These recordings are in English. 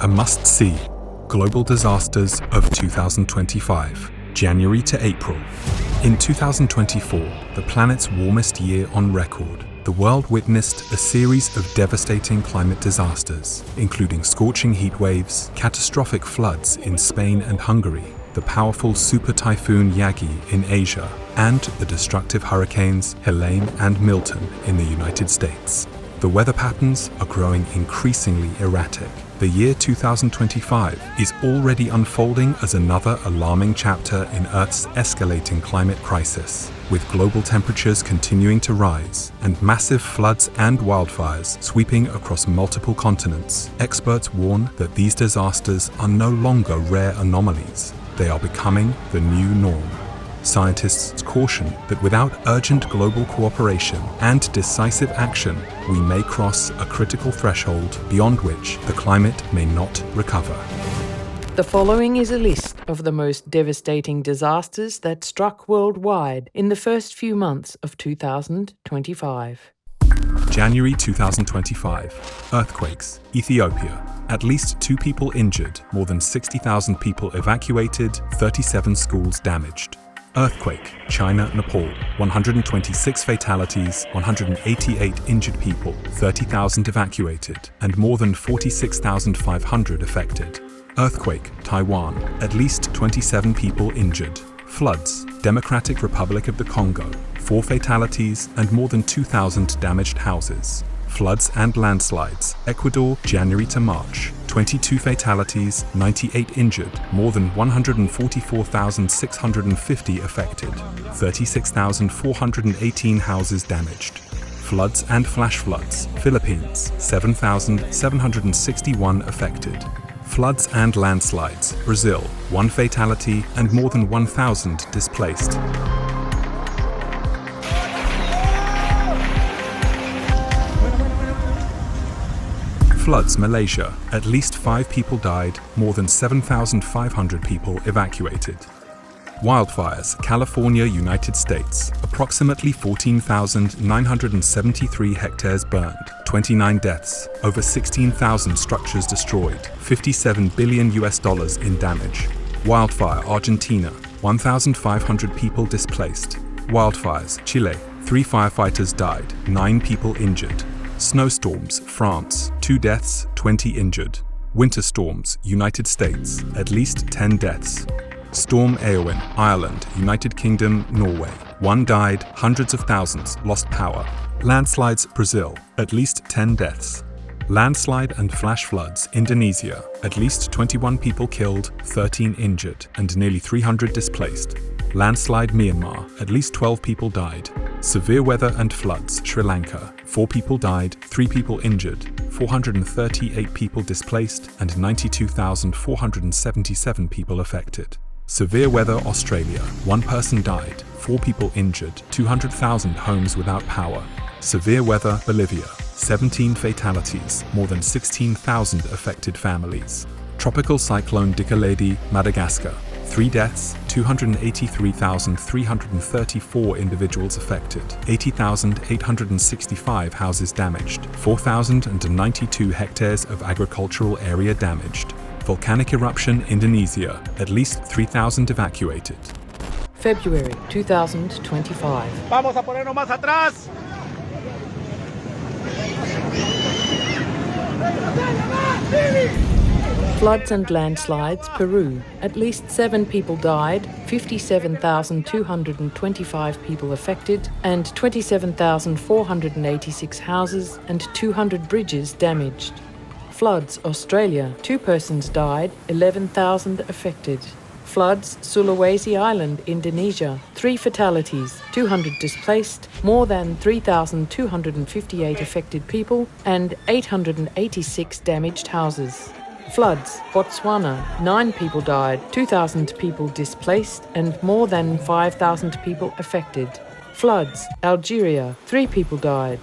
A must-see. Global disasters of 2025, January to April. In 2024, the planet's warmest year on record, the world witnessed a series of devastating climate disasters, including scorching heat waves, catastrophic floods in Spain and Hungary, the powerful super typhoon Yagi in Asia, and the destructive hurricanes Helene and Milton in the United States. The weather patterns are growing increasingly erratic. The year 2025 is already unfolding as another alarming chapter in Earth's escalating climate crisis, with global temperatures continuing to rise and massive floods and wildfires sweeping across multiple continents. Experts warn that these disasters are no longer rare anomalies. They are becoming the new norm. Scientists caution that without urgent global cooperation and decisive action, we may cross a critical threshold beyond which the climate may not recover. The following is a list of the most devastating disasters that struck worldwide in the first few months of 2025. January 2025. Earthquakes. Ethiopia. At least 2 people injured, more than 60,000 people evacuated, 37 schools damaged. Earthquake, China, Nepal, 126 fatalities, 188 injured people, 30,000 evacuated, and more than 46,500 affected. Earthquake, Taiwan, at least 27 people injured. Floods, Democratic Republic of the Congo, 4 fatalities and more than 2,000 damaged houses. Floods and landslides, Ecuador, January to March, 22 fatalities, 98 injured, more than 144,650 affected, 36,418 houses damaged. Floods and flash floods, Philippines, 7,761 affected. Floods and landslides, Brazil, 1 fatality and more than 1,000 displaced. Floods, Malaysia. At least 5 people died, more than 7,500 people evacuated. Wildfires, California, United States. Approximately 14,973 hectares burned, 29 deaths, over 16,000 structures destroyed, $57 billion in damage. Wildfire, Argentina. 1,500 people displaced. Wildfires, Chile. 3 firefighters died, 9 people injured. Snowstorms, France, 2 deaths, 20 injured. Winter storms, United States, at least 10 deaths. Storm Eowyn, Ireland, United Kingdom, Norway, 1 died, hundreds of thousands lost power. Landslides, Brazil, at least 10 deaths. Landslide and flash floods, Indonesia, at least 21 people killed, 13 injured, and nearly 300 displaced. Landslide, Myanmar, at least 12 people died. Severe weather and floods, Sri Lanka, 4 people died, 3 people injured, 438 people displaced, and 92,477 people affected. Severe weather, Australia, 1 person died, 4 people injured, 200,000 homes without power. Severe weather, Bolivia, 17 fatalities, more than 16,000 affected families. Tropical cyclone Dikeledi, Madagascar, 3 deaths, 283,334 individuals affected, 80,865 houses damaged, 4,092 hectares of agricultural area damaged. Volcanic eruption, Indonesia, at least 3,000 evacuated. February 2025. Vamos a ponernos más atrás. Floods and landslides, Peru. At least 7 people died, 57,225 people affected, and 27,486 houses and 200 bridges damaged. Floods, Australia. 2 persons died, 11,000 affected. Floods, Sulawesi Island, Indonesia. 3 fatalities, 200 displaced, more than 3,258 affected people, and 886 damaged houses. Floods, Botswana. 9 people died, 2,000 people displaced, and more than 5,000 people affected. Floods, Algeria. 3 people died.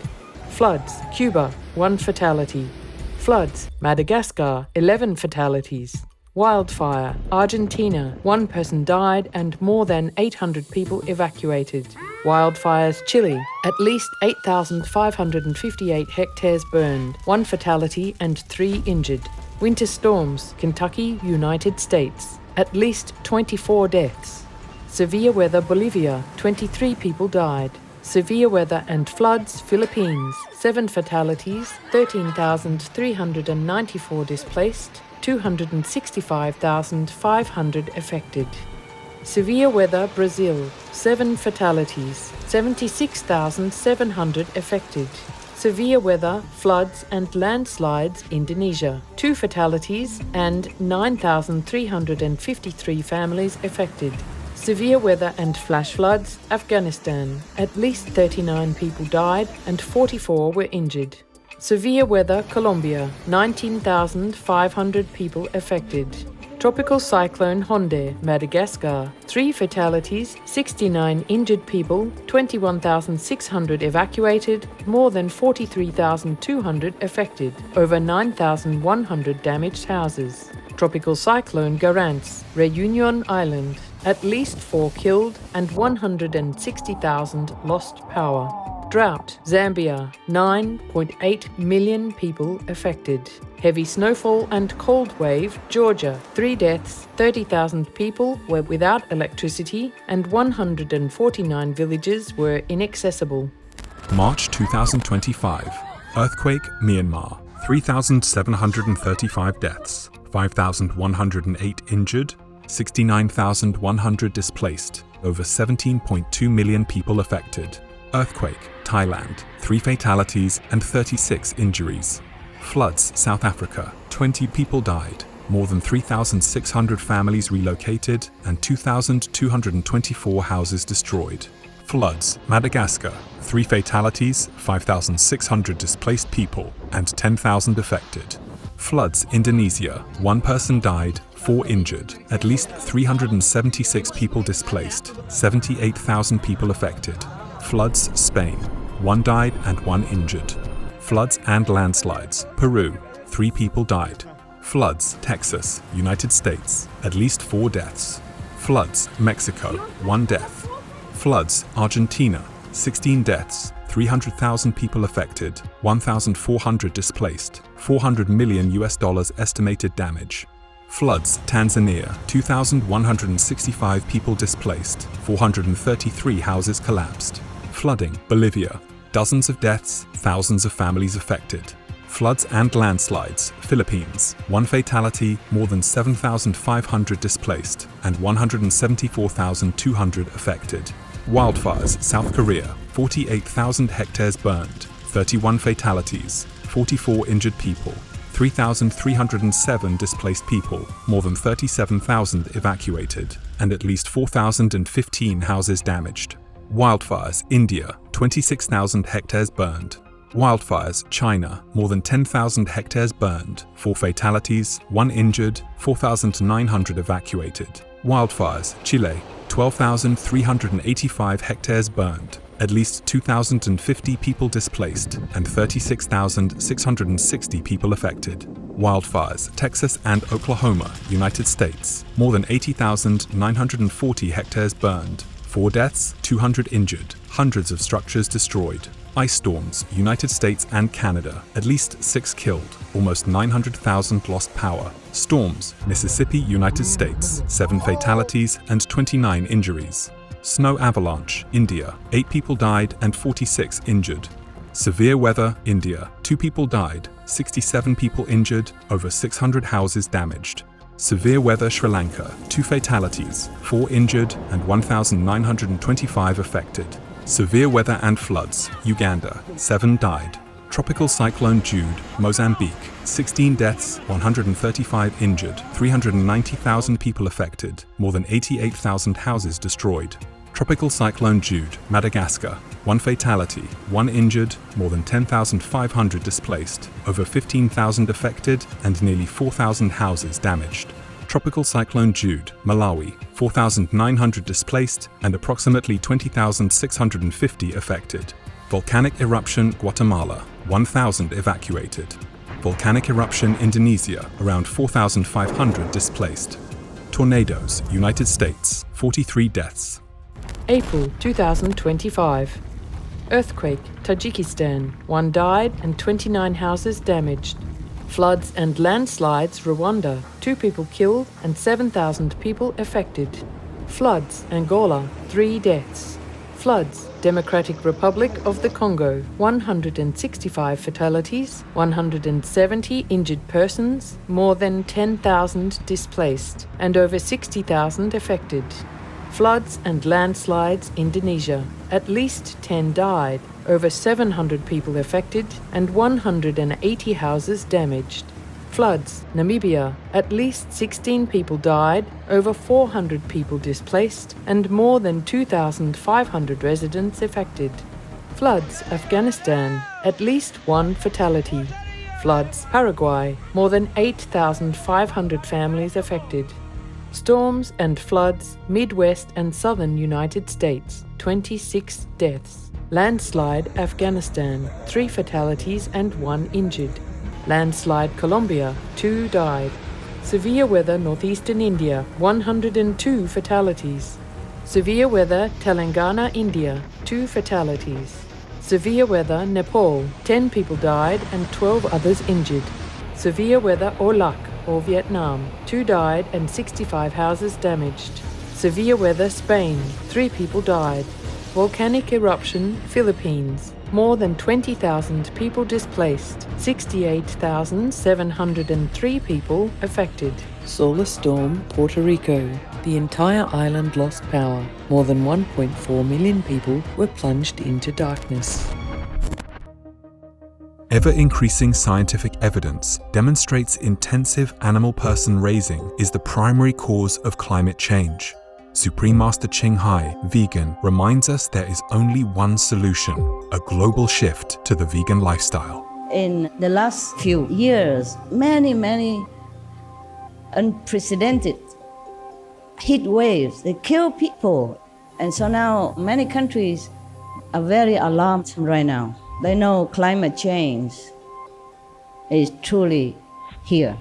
Floods, Cuba. 1 fatality. Floods, Madagascar. 11 fatalities. Wildfire, Argentina. 1 person died and more than 800 people evacuated. Wildfires, Chile. At least 8,558 hectares burned, 1 fatality and 3 injured. Winter storms, Kentucky, United States. At least 24 deaths. Severe weather, Bolivia. 23 people died. Severe weather and floods, Philippines. 7 fatalities, 13,394 displaced, 265,500 affected. Severe weather, Brazil. 7 fatalities, 76,700 affected. Severe weather, floods and landslides, Indonesia. 2 fatalities and 9,353 families affected. Severe weather and flash floods, Afghanistan. At least 39 people died and 44 were injured. Severe weather, Colombia. 19,500 people affected. Tropical cyclone Honde, Madagascar. 3 fatalities, 69 injured people, 21,600 evacuated, more than 43,200 affected, over 9,100 damaged houses. Tropical cyclone Garance, Reunion Island. At least 4 killed and 160,000 lost power. Drought, Zambia. 9.8 million people affected. Heavy snowfall and cold wave, Georgia. 3 deaths, 30,000 people were without electricity and 149 villages were inaccessible. March 2025. Earthquake, Myanmar. 3,735 deaths, 5,108 injured, 69,100 displaced, over 17.2 million people affected. Earthquake, Thailand. 3 fatalities and 36 injuries. Floods, South Africa. 20 people died, more than 3,600 families relocated, and 2,224 houses destroyed. Floods, Madagascar. 3 fatalities, 5,600 displaced people, and 10,000 affected. Floods, Indonesia. 1 person died, 4 injured, at least 376 people displaced, 78,000 people affected. Floods, Spain. 1 died and 1 injured. Floods and landslides, Peru. 3 people died. Floods, Texas, United States. At least 4 deaths. Floods, Mexico. 1 death. Floods, Argentina. 16 deaths, 300,000 people affected, 1,400 displaced, $400 million estimated damage. Floods, Tanzania. 2,165 people displaced, 433 houses collapsed. Flooding, Bolivia. Dozens of deaths, thousands of families affected. Floods and landslides, Philippines. 1 fatality, more than 7,500 displaced, and 174,200 affected. Wildfires, South Korea. 48,000 hectares burned, 31 fatalities, 44 injured people, 3,307 displaced people, more than 37,000 evacuated, and at least 4,015 houses damaged. Wildfires, India. 26,000 hectares burned. Wildfires, China. More than 10,000 hectares burned, 4 fatalities, 1 injured, 4,900 evacuated. Wildfires, Chile. 12,385 hectares burned, at least 2,050 people displaced, and 36,660 people affected. Wildfires, Texas and Oklahoma, United States. More than 80,940 hectares burned, 4 deaths, 200 injured, hundreds of structures destroyed. Ice storms, United States and Canada. At least 6 killed, almost 900,000 lost power. Storms, Mississippi, United States. 7 fatalities and 29 injuries. Snow avalanche, India. 8 people died and 46 injured. Severe weather, India. 2 people died, 67 people injured, over 600 houses damaged. Severe weather, Sri Lanka. 2 fatalities, 4 injured, and 1,925 affected. Severe weather and floods, Uganda. 7 died. Tropical cyclone Jude, Mozambique. 16 deaths, 135 injured, 390,000 people affected, more than 88,000 houses destroyed. Tropical cyclone Jude, Madagascar. 1 fatality, 1 injured, more than 10,500 displaced, over 15,000 affected, and nearly 4,000 houses damaged. Tropical cyclone Jude, Malawi. 4,900 displaced and approximately 20,650 affected. Volcanic eruption, Guatemala. 1,000 evacuated. Volcanic eruption, Indonesia. Around 4,500 displaced. Tornadoes, United States. 43 deaths. April 2025. Earthquake, Tajikistan. 1 died and 29 houses damaged. Floods and landslides, Rwanda, 2 people killed and 7,000 people affected. Floods, Angola, 3 deaths. Floods, Democratic Republic of the Congo, 165 fatalities, 170 injured persons, more than 10,000 displaced, and over 60,000 affected. Floods and landslides, Indonesia, at least 10 died, over 700 people affected, and 180 houses damaged. Floods, Namibia, at least 16 people died, over 400 people displaced, and more than 2,500 residents affected. Floods, Afghanistan, at least 1 fatality. Floods, Paraguay, more than 8,500 families affected. Storms and floods, Midwest and Southern United States, 26 deaths. Landslide, Afghanistan, 3 fatalities and 1 injured. Landslide, Colombia, 2 died. Severe weather, northeastern India, 102 fatalities. Severe weather, Telangana, India, 2 fatalities. Severe weather, Nepal, 10 people died and 12 others injured. Severe weather, Olac, or Vietnam, 2 died and 65 houses damaged. Severe weather, Spain, 3 people died. Volcanic eruption, Philippines, more than 20,000 people displaced, 68,703 people affected. Solar storm, Puerto Rico. The entire island lost power. More than 1.4 million people were plunged into darkness. Ever-increasing scientific evidence demonstrates intensive animal person raising is the primary cause of climate change. Supreme Master Ching Hai, vegan, reminds us there is only one solution, a global shift to the vegan lifestyle. In the last few years, many unprecedented heat waves, they kill people. And so now many countries are very alarmed right now. They know climate change is truly here,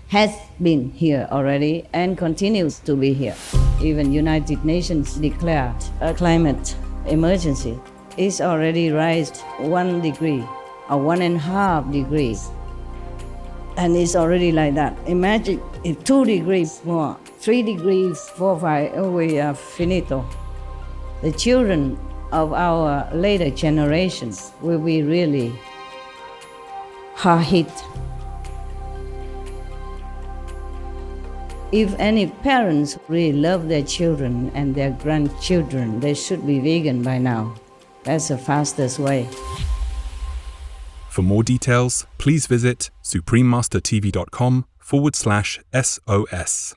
has been here already and continues to be here. Even United Nations declared a climate emergency. It's already raised 1 degree or 1.5 degrees. And it's already like that. Imagine if 2 degrees more, 3 degrees, 4, 5, we are finito. The children of our later generations will be really hard hit. If any parents really love their children and their grandchildren, they should be vegan by now. That's the fastest way. For more details, please visit suprememastertv.com/SOS.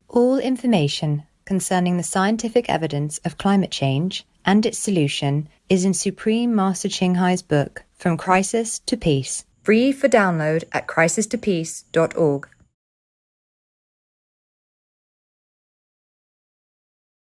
All information concerning the scientific evidence of climate change and its solution is in Supreme Master Ching Hai's book, From Crisis to Peace, free for download at crisistopeace.org.